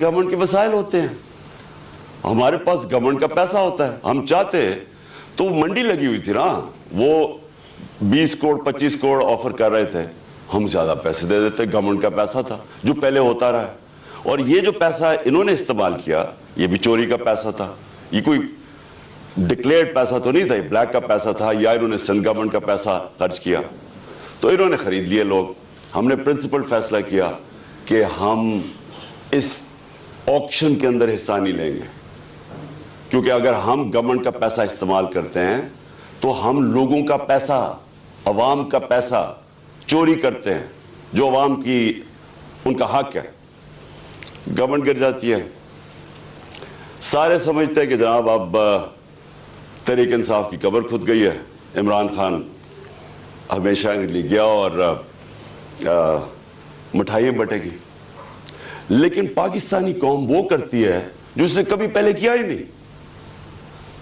Government کے وسائل ہوتے ہیں, ہمارے پاس گورنمنٹ کا پیسہ ہوتا ہے. ہم چاہتے تو منڈی لگی ہوئی تھی نا, وہ 20 کروڑ 25 کروڑ آفر کر رہے تھے, ہم زیادہ پیسے دے دیتے. گورنمنٹ کا پیسہ تھا جو پہلے ہوتا رہا ہے. اور یہ جو پیسہ انہوں نے استعمال کیا یہ بھی چوری کا پیسہ تھا. یہ کوئی ڈکلیئرڈ پیسہ تو نہیں تھا, یہ بلیک کا پیسہ تھا, یا انہوں نے سندھ گورنمنٹ کا پیسہ خرچ کیا تو انہوں نے خرید لیے لوگ. ہم نے پرنسپل فیصلہ کیا کہ ہم اس آکشن کے اندر حصہ نہیں لیں گے, کیونکہ اگر ہم گورنمنٹ کا پیسہ استعمال کرتے ہیں تو ہم لوگوں کا پیسہ, عوام کا پیسہ چوری کرتے ہیں, جو عوام کی ان کا حق ہے. گورنمنٹ گر جاتی ہے. سارے سمجھتے ہیں کہ جناب اب تحریک انصاف کی قبر کھد گئی ہے, عمران خان ہمیشہ کے لیے گیا اور مٹھائیاں بٹے گی. لیکن پاکستانی قوم وہ کرتی ہے جو اس نے کبھی پہلے کیا ہی نہیں.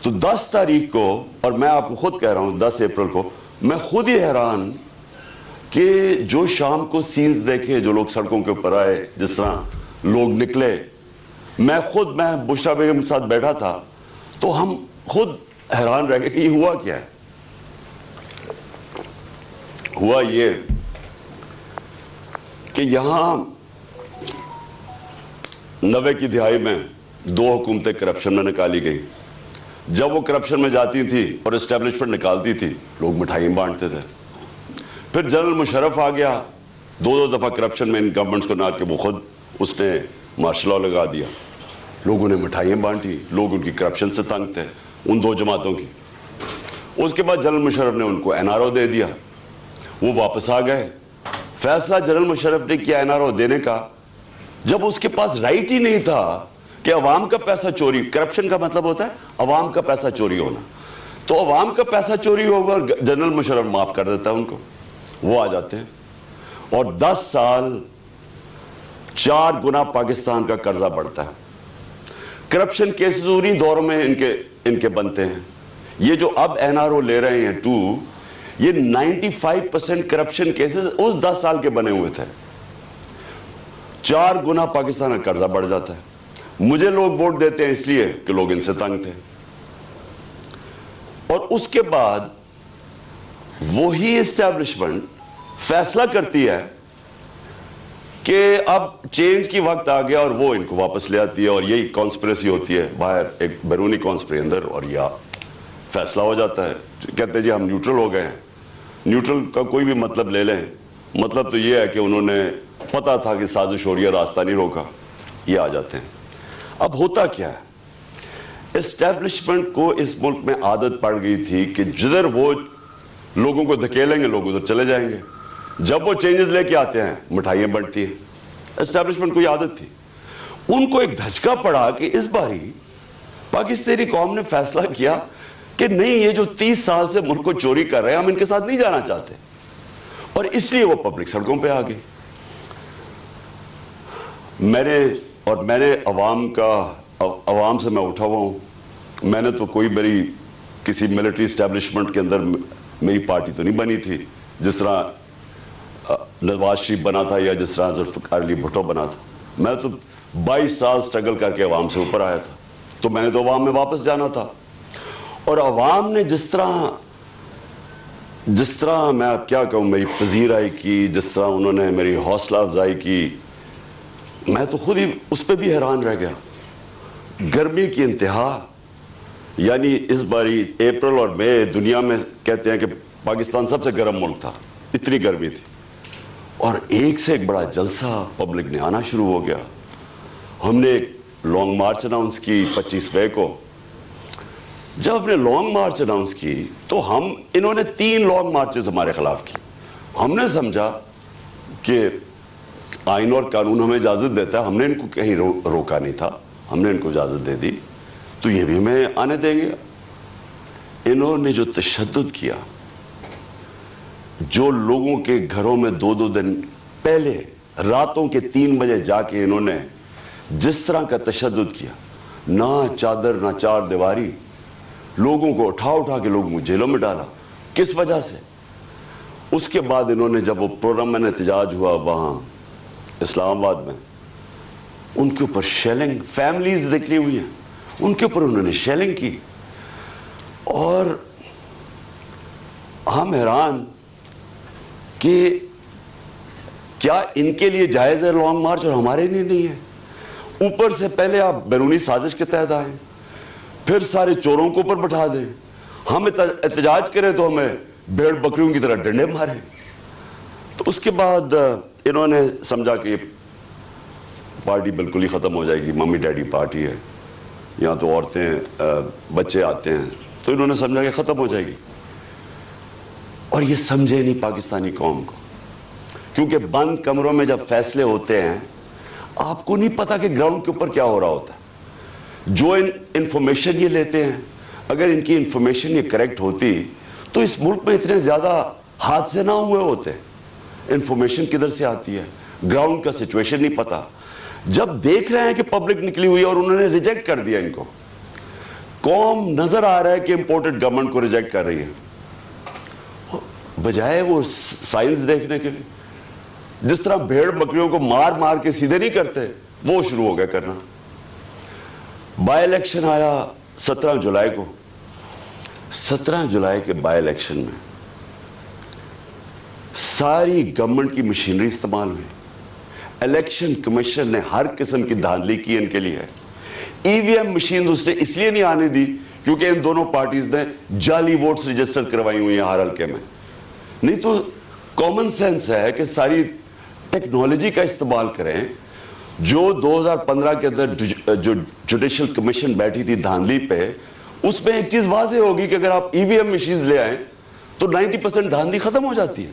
تو 10 تاریخ کو, اور میں آپ کو خود کہہ رہا ہوں 10 اپریل کو, میں خود ہی حیران کہ جو شام کو سینز دیکھے, جو لوگ سڑکوں کے اوپر آئے, جس طرح لوگ نکلے, میں بشرا بیگم کے ساتھ بیٹھا تھا تو ہم خود حیران رہ گئے کہ یہ ہوا کیا ہے. ہوا یہ کہ یہاں 90 کی دہائی میں 2 حکومتیں کرپشن میں نکالی گئی. جب وہ کرپشن میں جاتی تھی اور اسٹیبلشمنٹ نکالتی تھی, لوگ مٹھائیاں بانٹتے تھے. پھر جنرل مشرف آ گیا, 2 دفعہ کرپشن میں ان گورنمنٹس کو نہ کہ وہ خود اس نے مارشل لا لگا دیا. لوگوں نے مٹھائیاں بانٹی, لوگ ان کی کرپشن سے تنگ تھے, ان 2 جماعتوں کی. اس کے بعد جنرل مشرف نے ان کو NRO دے دیا, وہ واپس آ گئے. فیصلہ جنرل مشرف نے کیا NRO دینے کا, جب اس کے پاس رائٹ ہی نہیں تھا کہ عوام کا پیسہ چوری, کرپشن کا مطلب ہوتا ہے عوام کا پیسہ چوری ہونا, تو عوام کا پیسہ چوری ہوگا, جنرل مشرف معاف کر دیتا ہے ان کو. وہ آ جاتے ہیں اور 10 سال 4 گنا پاکستان کا قرضہ بڑھتا ہے. کرپشن کیسز انہی دوروں میں ان کے بنتے ہیں. یہ جو اب NRO لے رہے ہیں 2, یہ 95% کرپشن کیسز اس 10 سال کے بنے ہوئے تھے. 4 گنا پاکستان کا قرضہ بڑھ جاتا ہے. مجھے لوگ ووٹ دیتے ہیں اس لیے کہ لوگ ان سے تنگ تھے. اور اس کے بعد وہی اسٹیبلشمنٹ فیصلہ کرتی ہے کہ اب چینج کی وقت آ گیا اور وہ ان کو واپس لے آتی ہے, اور یہی کانسپریسی ہوتی ہے باہر, ایک بیرونی کانسپری اندر, اور یا فیصلہ ہو جاتا ہے. کہتے ہیں جی ہم نیوٹرل ہو گئے ہیں. نیوٹرل کا کوئی بھی مطلب لے لیں, مطلب تو یہ ہے کہ انہوں نے پتا تھا کہ سازش ہو رہی ہے, راستہ نہیں روکا, یہ آ جاتے ہیں. اب ہوتا کیا ہے, اسٹیبلشمنٹ کو اس ملک میں عادت پڑ گئی تھی کہ جدھر وہ لوگوں کو دھکیلیں گے لوگ ادھر چلے جائیں گے. جب وہ چینجز لے کے آتے ہیں مٹھائیاں بنتی ہیں. اسٹیبلشمنٹ کو یہ عادت تھی. ان کو ایک دھچکا پڑا کہ اس باری پاکستانی قوم نے فیصلہ کیا کہ نہیں, یہ جو 30 سال سے ملک کو چوری کر رہے ہیں ہم ان کے ساتھ نہیں جانا چاہتے, اور اس لیے وہ پبلک سڑکوں پہ آ گئی. میں نے عوام سے میں اٹھا ہوا ہوں. میں نے تو کوئی کسی ملٹری اسٹیبلشمنٹ کے اندر میری پارٹی تو نہیں بنی تھی, جس طرح نواز شریف بنا تھا یا جس طرح ذوالفقار علی بھٹو بنا تھا. میں تو 22 سال سٹرگل کر کے عوام سے اوپر آیا تھا, تو میں نے تو عوام میں واپس جانا تھا. اور عوام نے جس طرح میں اب کیا کہوں, میری پذیرائی کی, جس طرح انہوں نے میری حوصلہ افزائی کی, میں تو خود ہی اس پہ بھی حیران رہ گیا. گرمی کی انتہا, یعنی اس باری اپریل اور مئی دنیا میں کہتے ہیں کہ پاکستان سب سے گرم ملک تھا, اتنی گرمی تھی, اور ایک سے ایک بڑا جلسہ پبلک نے آنا شروع ہو گیا. ہم نے ایک لانگ مارچ اناؤنس کی 25 مئی کو. جب ہم نے لانگ مارچ اناؤنس کی تو انہوں نے 3 لانگ مارچز ہمارے خلاف کی. ہم نے سمجھا کہ آئین اور قانون ہمیں اجازت دیتا ہے, ہم نے ان کو کہیں روکا نہیں تھا, ہم نے ان کو اجازت دے دی, تو یہ بھی ہمیں آنے دیں گے. انہوں نے جو تشدد کیا, جو لوگوں کے گھروں میں 2 دن پہلے راتوں کے 3 بجے جا کے انہوں نے جس طرح کا تشدد کیا, نہ چادر نہ چار دیواری, لوگوں کو اٹھا کے لوگوں کو جیلوں میں ڈالا. کس وجہ سے؟ اس کے بعد انہوں نے جب وہ پروگرام میں احتجاج ہوا وہاں اسلام آباد میں, ان کے اوپر شیلنگ، فیملیز نکلی ہوئی ہیں، ان کے اوپر انہوں نے شیلنگ کی. اور ہم حیران کہ کیا ان کے لیے جائز ہے لانگ مارچ اور ہمارے لیے نہیں ہے؟ اوپر سے پہلے آپ بیرونی سازش کے تحت آئیں، پھر سارے چوروں کو اوپر بٹھا دیں، ہم احتجاج کریں تو ہمیں بھیڑ بکریوں کی طرح ڈنڈے ماریں. تو اس کے بعد انہوں نے سمجھا کہ یہ پارٹی بالکل ہی ختم ہو جائے گی، ممی ڈیڈی پارٹی ہے، یہاں تو عورتیں بچے آتے ہیں، تو انہوں نے سمجھا کہ ختم ہو جائے گی. اور یہ سمجھے نہیں پاکستانی قوم کو، کیونکہ بند کمروں میں جب فیصلے ہوتے ہیں آپ کو نہیں پتا کہ گراؤنڈ کے اوپر کیا ہو رہا ہوتا ہے. جو انفارمیشن یہ لیتے ہیں، اگر ان کی انفارمیشن یہ کریکٹ ہوتی تو اس ملک میں اتنے زیادہ حادثے نہ ہوئے ہوتے. انفارمیشن کدھر سے آتی ہے؟ گراؤنڈ کا سچویشن نہیں پتا. جب دیکھ رہے ہیں کہ پبلک نکلی ہوئی ہے اور انہوں نے ریجیکٹ کر دیا ان کو، قوم نظر آ رہا ہے کہ امپورٹڈ گورنمنٹ کو ریجیکٹ کر رہی ہے، بجائے وہ سائنس دیکھنے کے لیے جس طرح بھیڑ بکریوں کو مار مار کے سیدھے نہیں کرتے وہ شروع ہو گیا کرنا. بائی الیکشن آیا 17 جولائی کو. 17 جولائی کے بائی الیکشن میں ساری گورنمنٹ کی مشینری استعمال ہوئی. الیکشن کمیشن نے ہر قسم کی دھاندلی کی ان کے لیے. ای وی ایم مشین اس نے اس لیے نہیں آنے دی کیونکہ ان دونوں پارٹیز نے جعلی ووٹس رجسٹر کروائی ہوئی ہیں ہر حلقے میں. نہیں تو کامن سینس ہے کہ ساری ٹیکنالوجی کا استعمال کریں. جو 2015 کے اندر جو جوڈیشل کمیشن بیٹھی تھی دھاندلی پہ، اس میں ایک چیز واضح ہوگی کہ اگر آپ ای وی ایم مشینز لے آئیں تو 90% دھاندلی ختم ہو جاتی ہے.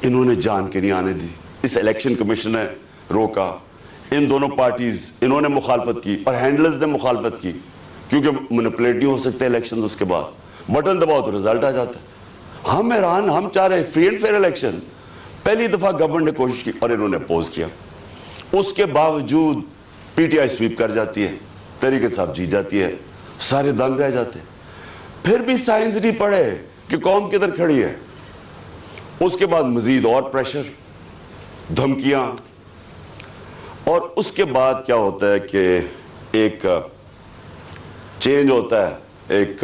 انہوں نے جان کے نہیں آنے دی. اس الیکشن کمیشن نے روکا. ان دونوں پارٹیز انہوں نے مخالفت کی اور ہینڈلرز نے مخالفت کی کیونکہ مینپولیٹ نہیں ہو سکتے الیکشن. اس کے بعد بٹن دباؤ تو رزلٹ آ جاتا ہے. ہم حیران، ہم چاہ رہے فری اینڈ فیئر الیکشن. پہلی دفعہ گورنمنٹ نے کوشش کی اور انہوں نے اپوز کیا. اس کے باوجود پی ٹی آئی سویپ کر جاتی ہے، تحریک انصاف جیت جاتی ہے، سارے دنگ رہ جاتے. پھر بھی سائنس نہیں پڑھے کہ قوم کدھر کھڑی ہے. اس کے بعد مزید اور پریشر، دھمکیاں. اور اس کے بعد کیا ہوتا ہے کہ ایک چینج ہوتا ہے، ایک